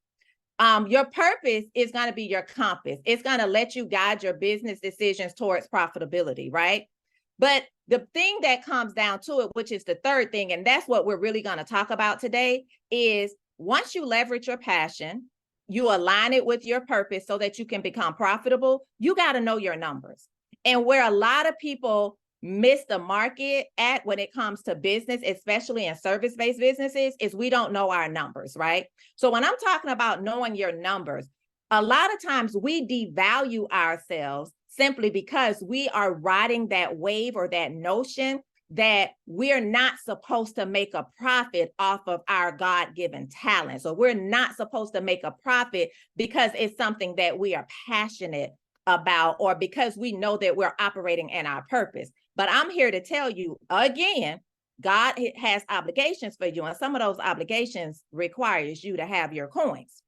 Your purpose is going to be your compass. It's going to let you guide your business decisions towards profitability, right? But the thing that comes down to it, which is the third thing, and that's what we're really going to talk about today, is once you leverage your passion, you align it with your purpose so that you can become profitable, you got to know your numbers. And where a lot of people miss the market at when it comes to business, especially in service-based businesses, is we don't know our numbers, right? So when I'm talking about knowing your numbers, a lot of times we devalue ourselves simply because we are riding that wave or that notion that we're not supposed to make a profit off of our God-given talent. So we're not supposed to make a profit because it's something that we are passionate about, or because we know that we're operating in our purpose. But I'm here to tell you again, God has obligations for you, and some of those obligations requires you to have your coins.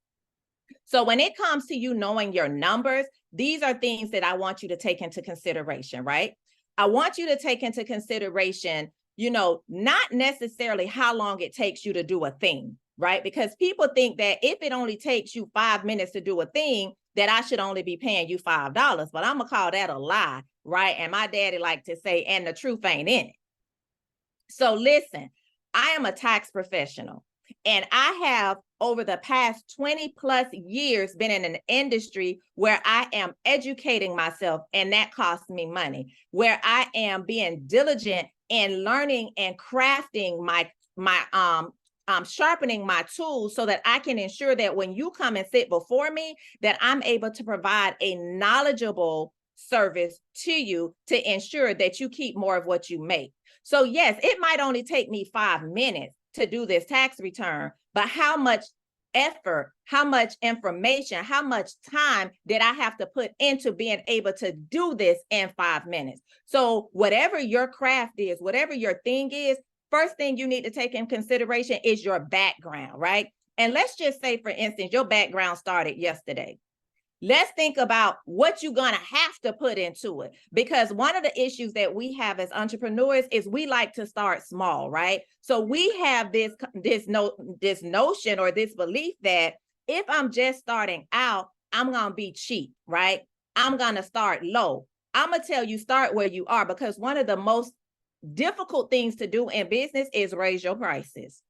So when it comes to you knowing your numbers, these are things that I want you to take into consideration, right? I want you to take into consideration, not necessarily how long it takes you to do a thing, right? Because people think that if it only takes you 5 minutes to do a thing, that I should only be paying you $5, but I'm gonna call that a lie, right? And my daddy liked to say, and the truth ain't in it. So listen, I am a tax professional, and I have over the past 20 plus years been in an industry where I am educating myself, and that costs me money, where I am being diligent in learning and crafting my sharpening my tools so that I can ensure that when you come and sit before me, that I'm able to provide a knowledgeable service to you to ensure that you keep more of what you make. So yes, it might only take me 5 minutes to do this tax return, but how much effort, how much information, how much time did I have to put into being able to do this in 5 minutes? So whatever your craft is, whatever your thing is, first thing you need to take in consideration is your background, right? And let's just say, for instance, your background started yesterday. Let's think about what you're going to have to put into it, because one of the issues that we have as entrepreneurs is we like to start small, right? So we have this notion or this belief that if I'm just starting out, I'm going to be cheap, right? I'm going to start low. I'm going to tell you, start where you are, because one of the most difficult things to do in business is raise your prices,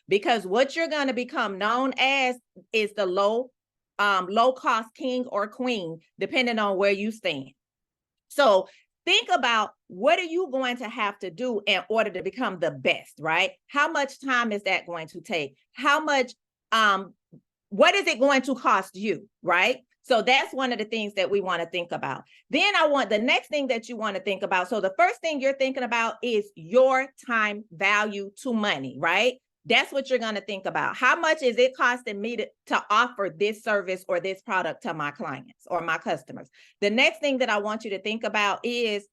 because what you're going to become known as is the low cost king or queen, depending on where you stand. So think about what are you going to have to do in order to become the best, right? How much time is that going to take? How much, what is it going to cost you, right? So that's one of the things that we want to think about. Then the next thing that you want to think about. So the first thing you're thinking about is your time value to money, right? That's what you're going to think about. How much is it costing me to offer this service or this product to my clients or my customers? The next thing that I want you to think about is,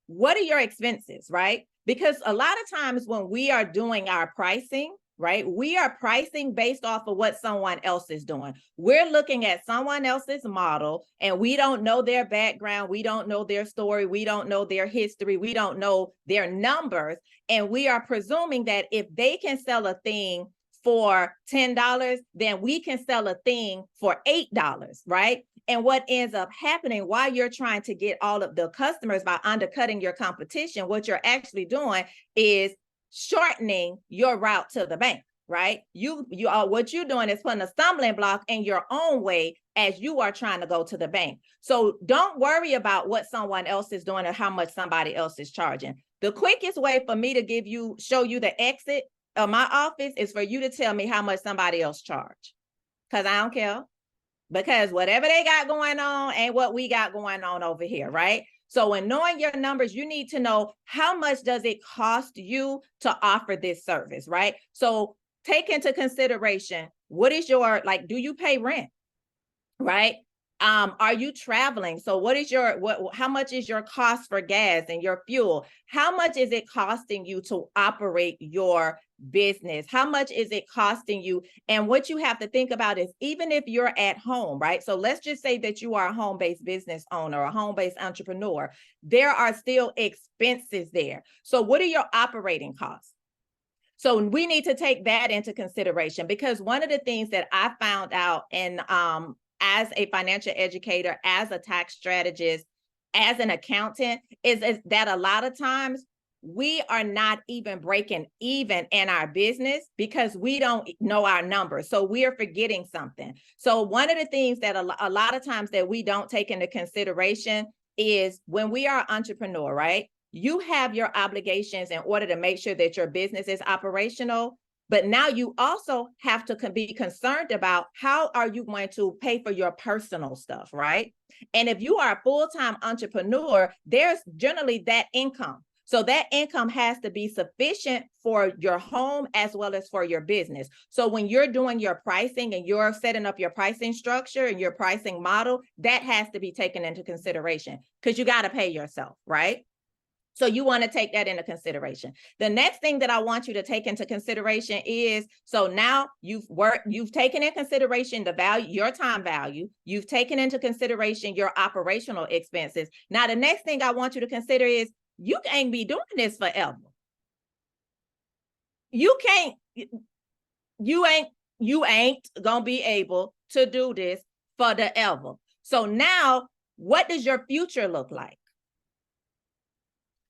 what are your expenses, right? Because a lot of times when we are doing our pricing, right, we are pricing based off of what someone else is doing. We're looking at someone else's model and we don't know their background. We don't know their story. We don't know their history. We don't know their numbers. And we are presuming that if they can sell a thing for $10, then we can sell a thing for $8, right? And what ends up happening while you're trying to get all of the customers by undercutting your competition, what you're actually doing is shortening your route to the bank, right? What you're doing is putting a stumbling block in your own way as you are trying to go to the bank. So don't worry about what someone else is doing or how much somebody else is charging. The quickest way for me to show you the exit of my office is for you to tell me how much somebody else charge. Because I don't care. Because whatever they got going on ain't what we got going on over here, right? So in knowing your numbers, you need to know how much does it cost you to offer this service, right? So take into consideration, what is your, like, do you pay rent, right? Are you traveling? So what is how much is your cost for gas and your fuel? How much is it costing you to operate your business? How much is it costing you? And what you have to think about is, even if you're at home, right? So let's just say that you are a home-based business owner, a home-based entrepreneur, there are still expenses there. So what are your operating costs? So we need to take that into consideration, because one of the things that I found out as a financial educator, as a tax strategist, as an accountant, is that a lot of times we are not even breaking even in our business because we don't know our numbers. So we are forgetting something. So one of the things that a lot of times that we don't take into consideration is, when we are an entrepreneur, right? You have your obligations in order to make sure that your business is operational. But now you also have to be concerned about, how are you going to pay for your personal stuff, right? And if you are a full-time entrepreneur, there's generally that income. So that income has to be sufficient for your home as well as for your business. So when you're doing your pricing and you're setting up your pricing structure and your pricing model, that has to be taken into consideration, because you got to pay yourself, right? So you want to take that into consideration. The next thing that I want you to take into consideration is, so now you've taken into consideration the value, your time value, you've taken into consideration your operational expenses. Now, the next thing I want you to consider is, you can't be doing this forever. You ain't gonna be able to do this forever. So now, what does your future look like?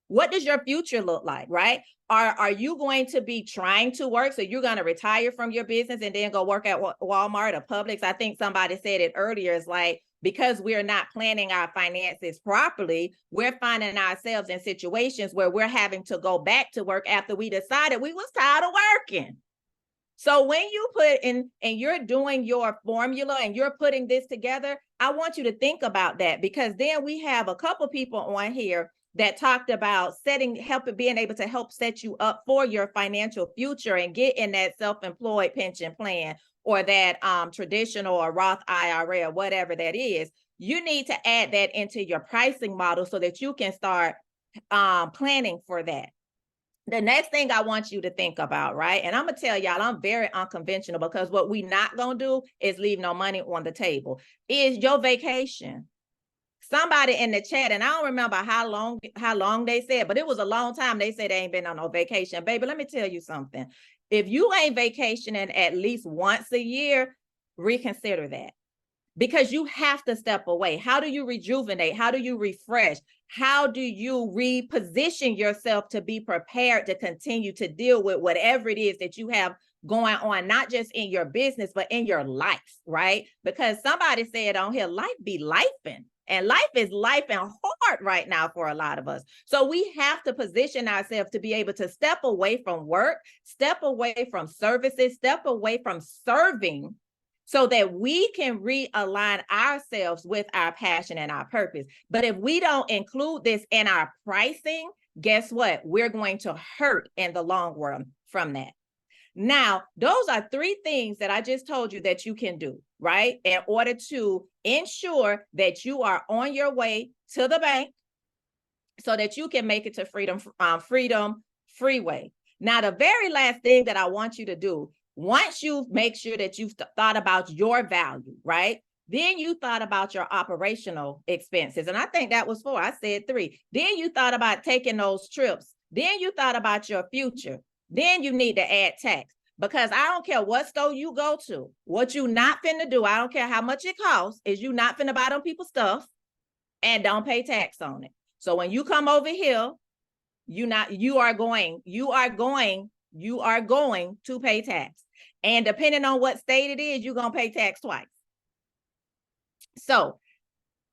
What does your future look like, right? Are you going to be trying to work? So you're going to retire from your business and then go work at Walmart or Publix? I think somebody said it earlier. It's like, because we're not planning our finances properly, we're finding ourselves in situations where we're having to go back to work after we decided we was tired of working. So when you put in and you're doing your formula and you're putting this together, I want you to think about that, because then we have a couple people on here that talked about being able to help set you up for your financial future and get in that self-employed pension plan or that traditional or Roth IRA or whatever that is. You need to add that into your pricing model so that you can start planning for that. The next thing I want you to think about, right? And I'm going to tell y'all, I'm very unconventional, because what we not going to do is leave no money on the table, is your vacation. Somebody in the chat, and I don't remember how long they said, but it was a long time. They said they ain't been on no vacation. Baby, let me tell you something. If you ain't vacationing at least once a year, reconsider that, because you have to step away. How do you rejuvenate? How do you refresh? How do you reposition yourself to be prepared to continue to deal with whatever it is that you have going on, not just in your business, but in your life, right? Because somebody said on here, life be lifing. And life is life and hard right now for a lot of us. So we have to position ourselves to be able to step away from work, step away from services, step away from serving, so that we can realign ourselves with our passion and our purpose. But if we don't include this in our pricing, guess what? We're going to hurt in the long run from that. Now, those are 3 things that I just told you that you can do, right? In order to ensure that you are on your way to the bank so that you can make it to Freedom Freeway. Now, the very last thing that I want you to do, once you make sure that you've thought about your value, right? Then you thought about your operational expenses. And I think that was 4. I said 3. Then you thought about taking those trips. Then you thought about your future. Then you need to add tax, because I don't care what store you go to. What you not finna do, I don't care how much it costs, is you not finna buy them people's stuff and don't pay tax on it. So when you come over here, you are going to pay tax. And depending on what state it is, you're gonna pay tax twice. So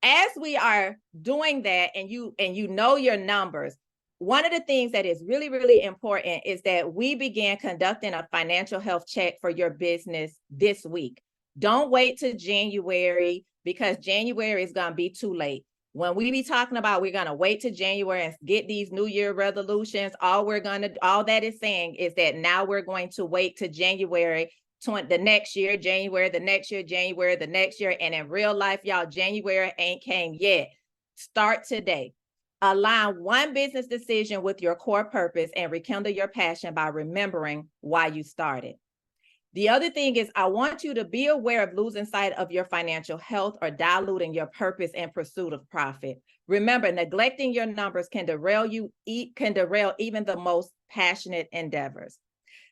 as we are doing that, and you know your numbers, one of the things that is really, really important is that we begin conducting a financial health check for your business this week. Don't wait till January, because January is going to be too late. When we be talking about we're going to wait till January and get these New Year resolutions, all that is saying is that now we're going to wait till January the next year, January the next year, January the next year. And in real life, y'all, January ain't came yet. Start today. Align one business decision with your core purpose and rekindle your passion by remembering why you started. The other thing is, I want you to be aware of losing sight of your financial health or diluting your purpose in pursuit of profit. Remember, neglecting your numbers can derail even the most passionate endeavors.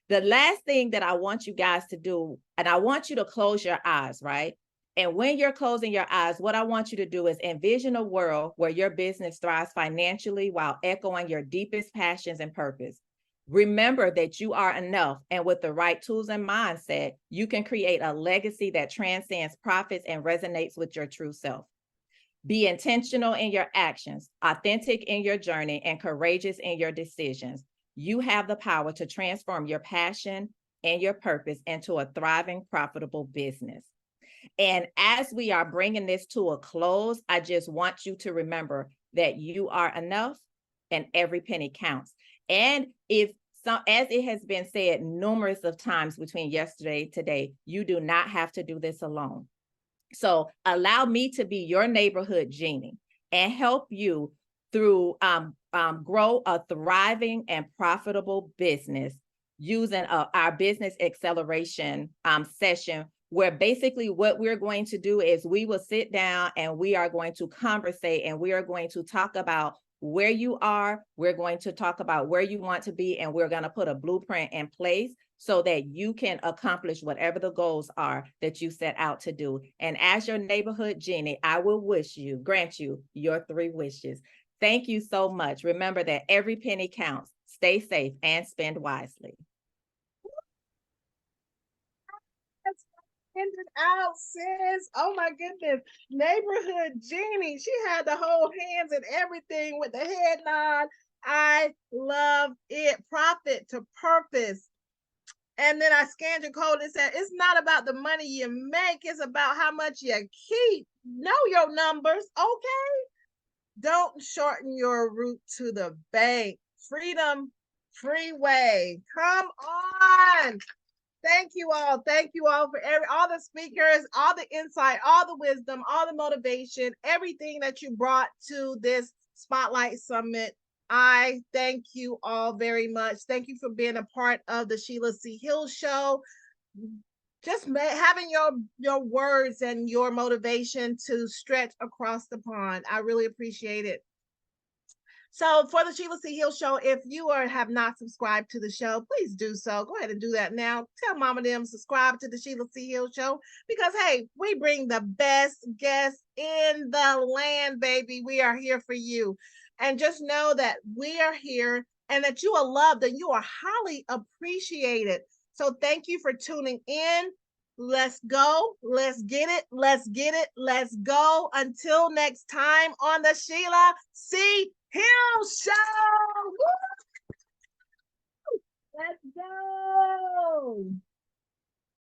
The last thing that I want you guys to do, and I want you to close your eyes, right? And when you're closing your eyes, what I want you to do is envision a world where your business thrives financially while echoing your deepest passions and purpose. Remember that you are enough, and with the right tools and mindset, you can create a legacy that transcends profits and resonates with your true self. Be intentional in your actions, authentic in your journey, and courageous in your decisions. You have the power to transform your passion and your purpose into a thriving, profitable business. And as we are bringing this to a close, I just want you to remember that you are enough and every penny counts. And as it has been said numerous of times between yesterday and today, you do not have to do this alone. So allow me to be your neighborhood genie and help you through grow a thriving and profitable business using our business acceleration session, where basically what we're going to do is we will sit down and we are going to conversate, and we are going to talk about where you are. We're going to talk about where you want to be, and we're going to put a blueprint in place so that you can accomplish whatever the goals are that you set out to do. And as your neighborhood genie, I will grant you your 3 wishes. Thank you so much. Remember that every penny counts. Stay safe and spend wisely. Ended out, sis. Oh my goodness. Neighborhood genie. She had the whole hands and everything with the head nod. I love it. Profit to purpose. And then I scanned your code and said, it's not about the money you make, it's about how much you keep. Know your numbers, okay? Don't shorten your route to the bank. Freedom Freeway. Come on. Thank you all. Thank you all for all the speakers, all the insight, all the wisdom, all the motivation, everything that you brought to this Spotlight Summit. I thank you all very much. Thank you for being a part of the Sheila C. Hill Show. Just having your words and your motivation to stretch across the pond. I really appreciate it. So for the Sheila C. Hill Show, if you have not subscribed to the show, please do so. Go ahead and do that now. Tell Mama them subscribe to the Sheila C. Hill Show, because, hey, we bring the best guests in the land, baby. We are here for you. And just know that we are here and that you are loved and you are highly appreciated. So thank you for tuning in. Let's go. Let's get it. Let's get it. Let's go. Until next time on the Sheila C. Hill Show. Woo! Let's go.